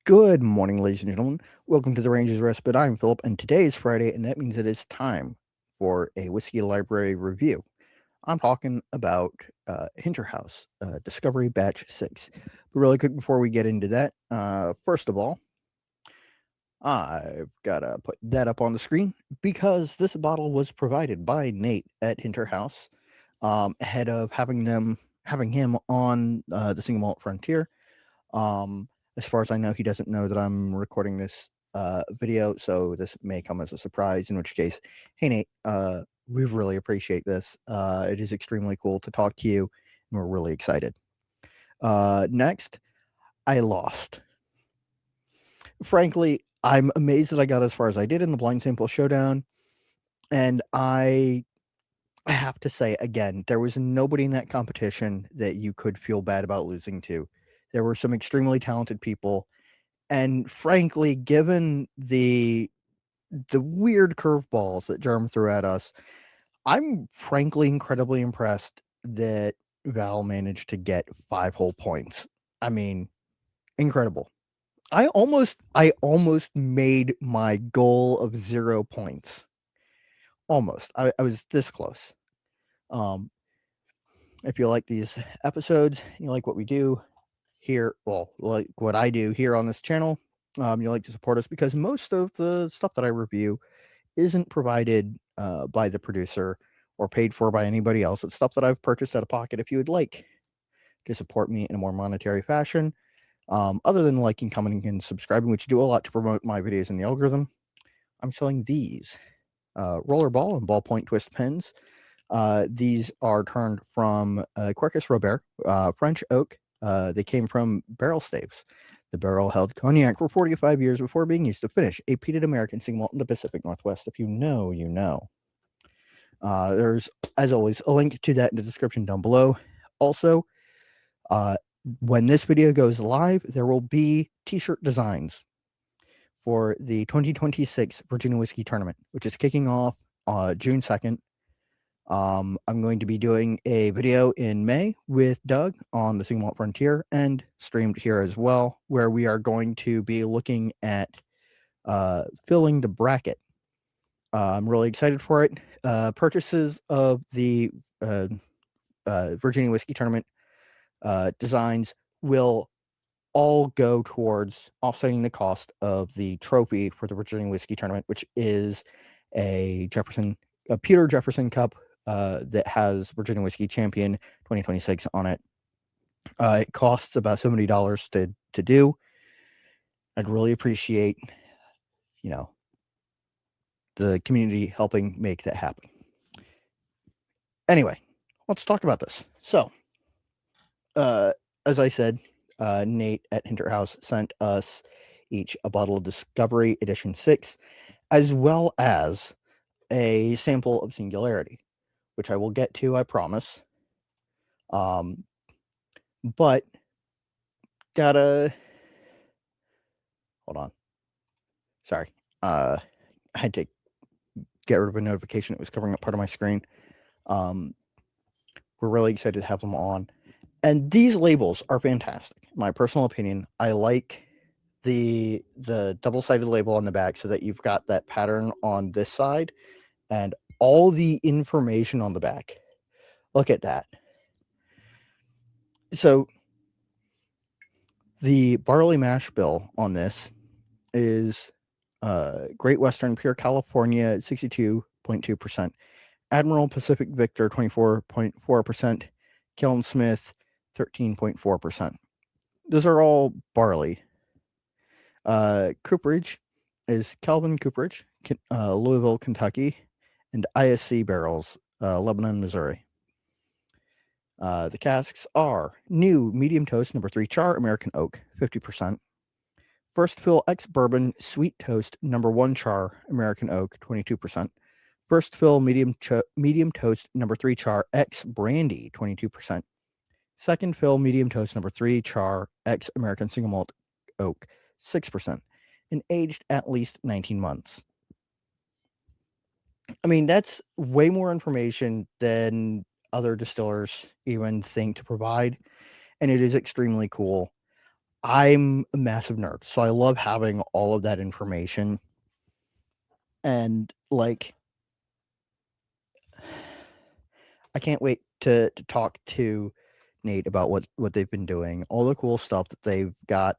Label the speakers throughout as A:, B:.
A: Good morning, ladies and gentlemen. Welcome to the Ranger's Respite. I'm Philip, and today is Friday, and that means it is time for a Whiskey Library review. I'm talking about Hinterhaus, Discovery Batch 6. But really quick before we get into that, first of all, I've got to put that up on the screen because this bottle was provided by Nate at Hinterhaus ahead of having him on the Single Malt Frontier. Um, as far as I know, he doesn't know that I'm recording this video, so this may come as a surprise. In which case, hey Nate, we really appreciate this. It is extremely cool to talk to you, and we're really excited. Next, I lost. Frankly, I'm amazed that I got as far as I did in the blind sample showdown, and I have to say again, there was nobody in that competition that you could feel bad about losing to. There were some extremely talented people. And frankly, given the weird curveballs that Germ threw at us, I'm frankly incredibly impressed that Val managed to get 5 whole points. I mean, incredible. I almost made my goal of 0 points. Almost. I was this close. Um, if you like these episodes, you like what we do here, well, like what I do here on this channel, you like to support us because most of the stuff that I review isn't provided by the producer or paid for by anybody else. It's stuff that I've purchased out of pocket. If you would like to support me in a more monetary fashion, other than liking, commenting, and subscribing, which do a lot to promote my videos in the algorithm, I'm selling these rollerball and ballpoint twist pens. These are turned from Quercus Robert, French oak. They came from barrel staves. The barrel held cognac for 45 years before being used to finish a peated American single malt in the Pacific Northwest. If you know, you know. There's, as always, a link to that in the description down below. Also, uh, when this video goes live, there will be t-shirt designs for the 2026 Virginia Whiskey Tournament, which is kicking off June 2nd. I'm going to be doing a video in May with Doug on the Single Malt Frontier and streamed here as well, where we are going to be looking at filling the bracket. I'm really excited for it. Purchases of the Virginia Whiskey Tournament designs will all go towards offsetting the cost of the trophy for the Virginia Whiskey Tournament, which is a Peter Jefferson Cup that has Virginia Whiskey Champion 2026 on it. It costs about $70 to do. I'd really appreciate, you know, the community helping make that happen. Anyway, let's talk about this. So, as I said, Nate at Hinterhaus sent us each a bottle of Discovery Edition 6, as well as a sample of Singularity, which I will get to, I promise. But gotta hold on. Sorry. I had to get rid of a notification that was covering up part of my screen. We're really excited to have them on. And these labels are fantastic. In my personal opinion, I like the double-sided label on the back so that you've got that pattern on this side and all the information on the back. Look at that. So the barley mash bill on this is Great Western Pure California 62.2%, Admiral Pacific Victor 24.4%, Kiln Smith 13.4%. Those are all barley. Cooperage is Calvin Cooperage, Louisville, Kentucky, and ISC barrels, Lebanon, Missouri. The casks are new medium toast number 3 char American oak 50%, first fill X bourbon sweet toast number 1 char American oak 22%, first fill medium toast number 3 char X brandy 22%, second fill medium toast number 3 char X American single malt oak 6%, and aged at least 19 months. I mean, that's way more information than other distillers even think to provide, and it is extremely cool. I'm a massive nerd, so I love having all of that information. And like, I can't wait to talk to Nate about what they've been doing, all the cool stuff that they've got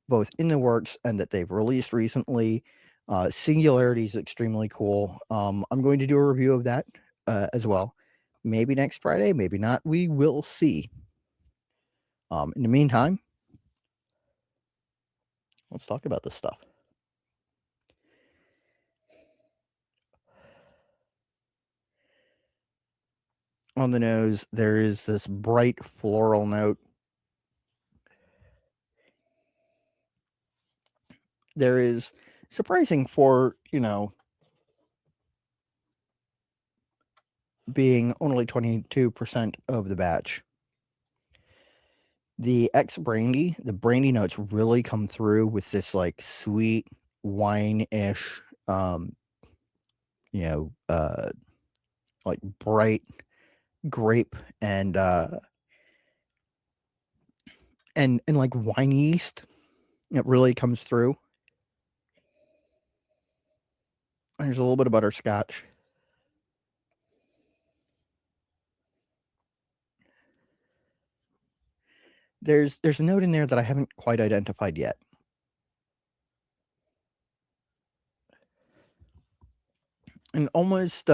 A: both in the works and that they've released recently. Singularity is extremely cool. I'm going to do a review of that as well. Maybe next Friday, maybe not. We will see. In the meantime, let's talk about this stuff. On the nose, there is this bright floral note. There is surprising for, being only 22% of the batch. The brandy notes really come through with this like sweet wine-ish, you know, uh, like bright grape and like wine yeast. It really comes through. There's a little bit of butterscotch. There's a note in there that I haven't quite identified yet. And almost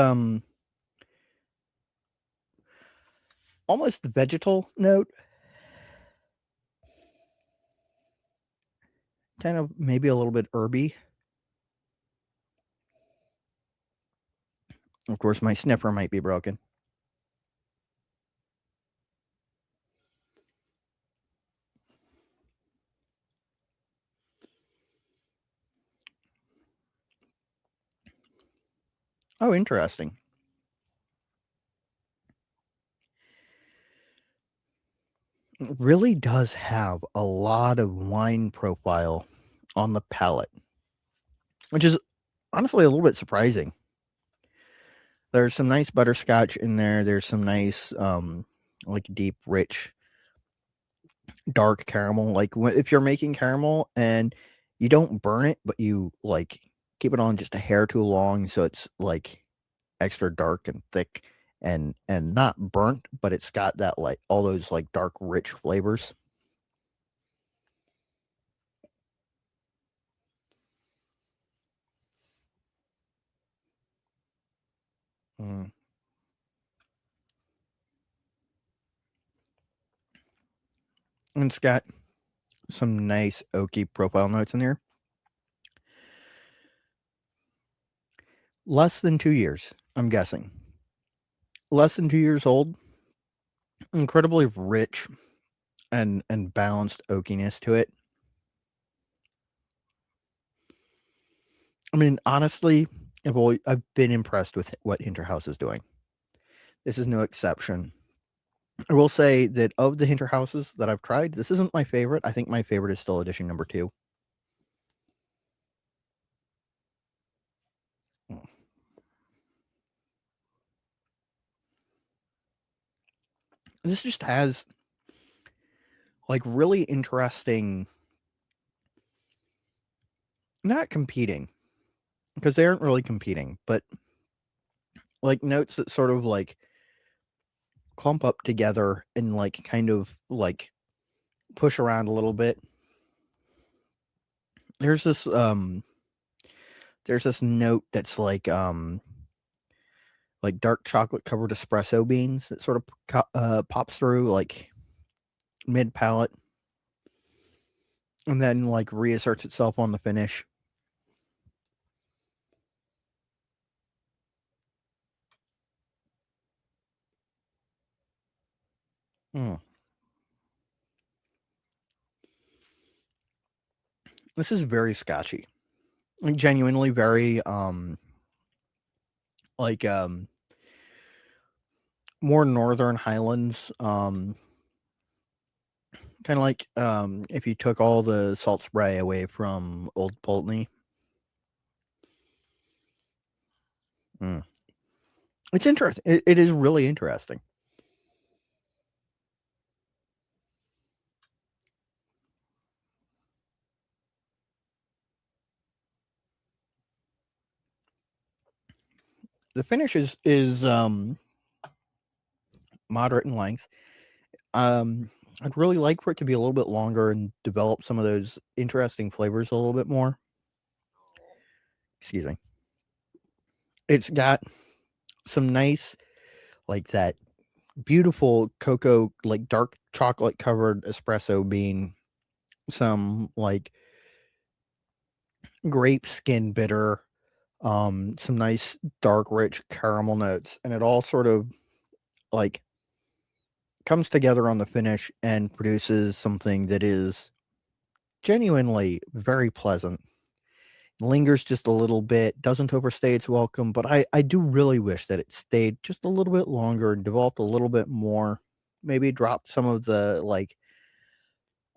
A: vegetal note. Kind of maybe a little bit herby. Of course, my sniffer might be broken. Oh, interesting. It really does have a lot of wine profile on the palate, which is honestly a little bit surprising. There's some nice butterscotch in there. There's some nice, like deep, rich, dark caramel. Like if you're making caramel and you don't burn it, but you like keep it on just a hair too long, so it's like extra dark and thick and not burnt, but it's got that like all those like dark, rich flavors. Mm. And it's got some nice oaky profile notes in there. Less than 2 years, I'm guessing. Less than 2 years old. Incredibly rich and balanced oakiness to it. I mean, honestly, I've been impressed with what Hinterhaus is doing. This is no exception. I will say that of the Hinterhouses that I've tried, this isn't my favorite. I think my favorite is still edition number 2. This just has like really interesting, not competing, because they aren't really competing, but like notes that sort of like clump up together and like kind of like push around a little bit. There's this there's this note that's like dark chocolate covered espresso beans that sort of pops through like mid palate and then like reasserts itself on the finish. Mm. This is very scotchy. Like genuinely very like more northern highlands, kind of like if you took all the salt spray away from Old Pulteney. Mm. It's interesting. It is really interesting. The finish is moderate in length. I'd really like for it to be a little bit longer and develop some of those interesting flavors a little bit more. Excuse me. It's got some nice, like that beautiful cocoa, like dark chocolate covered espresso bean, some like grape skin bitter, some nice dark rich caramel notes, and it all sort of like comes together on the finish and produces something that is genuinely very pleasant. Lingers just a little bit, doesn't overstay its welcome, but I do really wish that it stayed just a little bit longer and developed a little bit more. Maybe dropped some of the like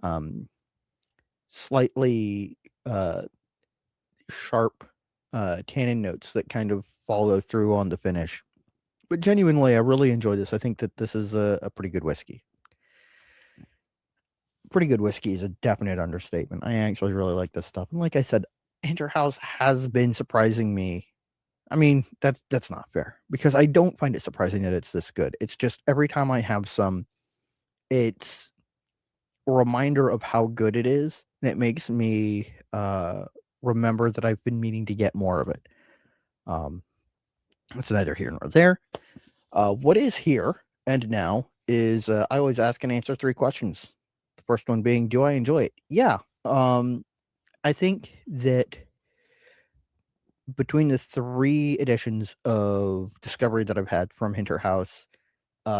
A: um slightly sharp tannin notes that kind of follow through on the finish. But genuinely, I really enjoy this. I think that this is a pretty good whiskey. Pretty good whiskey is a definite understatement. I actually really like this stuff. And like I said, Hinterhaus has been surprising me. I mean, that's not fair because I don't find it surprising that it's this good. It's just every time I have some, it's a reminder of how good it is, and it makes me remember that I've been meaning to get more of it. Um, it's neither here nor there. What is here and now is I always ask and answer 3 questions. The first one being, do I enjoy it? Yeah. I think that between the 3 editions of Discovery that I've had from Hinterhaus,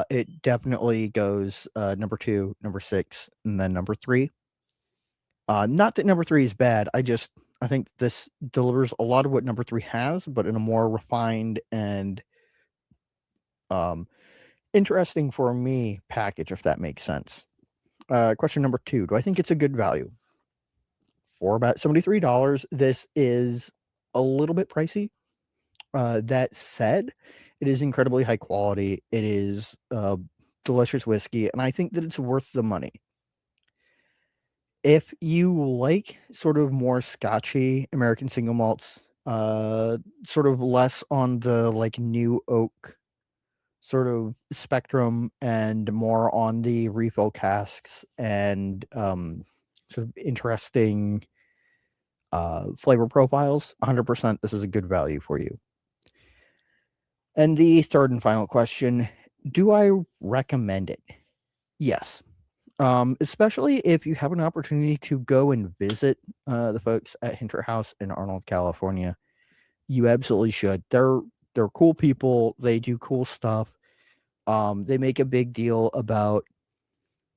A: it definitely goes number 2, number 6, and then number 3. Not that number 3 is bad. I think this delivers a lot of what number 3 has, but in a more refined and um, interesting for me package, if that makes sense. Question number 2, do I think it's a good value? For about $73, this is a little bit pricey. That said, it is incredibly high quality. It is delicious whiskey, and I think that it's worth the money. If you like sort of more scotchy American single malts, sort of less on the like new oak sort of spectrum and more on the refill casks and sort of interesting flavor profiles, 100% this is a good value for you. And the third and final question, do I recommend it? Yes. Especially if you have an opportunity to go and visit the folks at Hinterhaus in Arnold, California. You absolutely should. They're cool people. They do cool stuff. They make a big deal about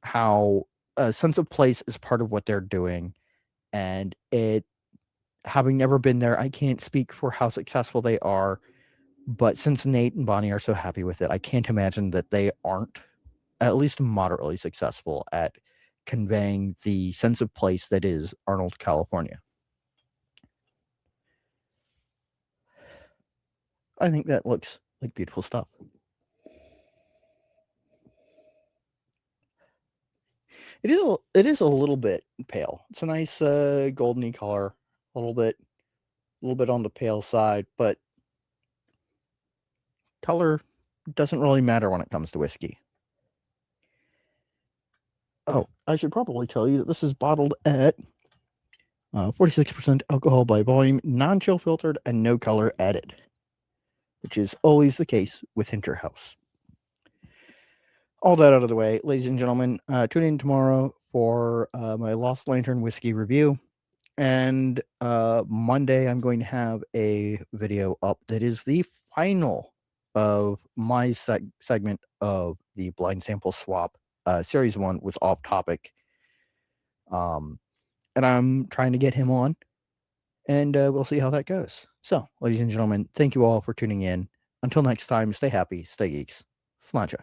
A: how a sense of place is part of what they're doing, and it having never been there, I can't speak for how successful they are. But since Nate and Bonnie are so happy with it, I can't imagine that they aren't at least moderately successful at conveying the sense of place that is Arnold, California. I think that looks like beautiful stuff. It is a little bit pale. It's a nice goldeny color, a little bit on the pale side, but color doesn't really matter when it comes to whiskey. Oh, I should probably tell you that this is bottled at 46% alcohol by volume, non-chill filtered, and no color added, which is always the case with Hinterhaus. All that out of the way, ladies and gentlemen, tune in tomorrow for my Lost Lantern whiskey review. And Monday, I'm going to have a video up that is the final of my segment of the blind sample swap, series 1 with Off Topic. And I'm trying to get him on, and we'll see how that goes. So, ladies and gentlemen, thank you all for tuning in. Until next time, stay happy, stay geeks. Sláinte.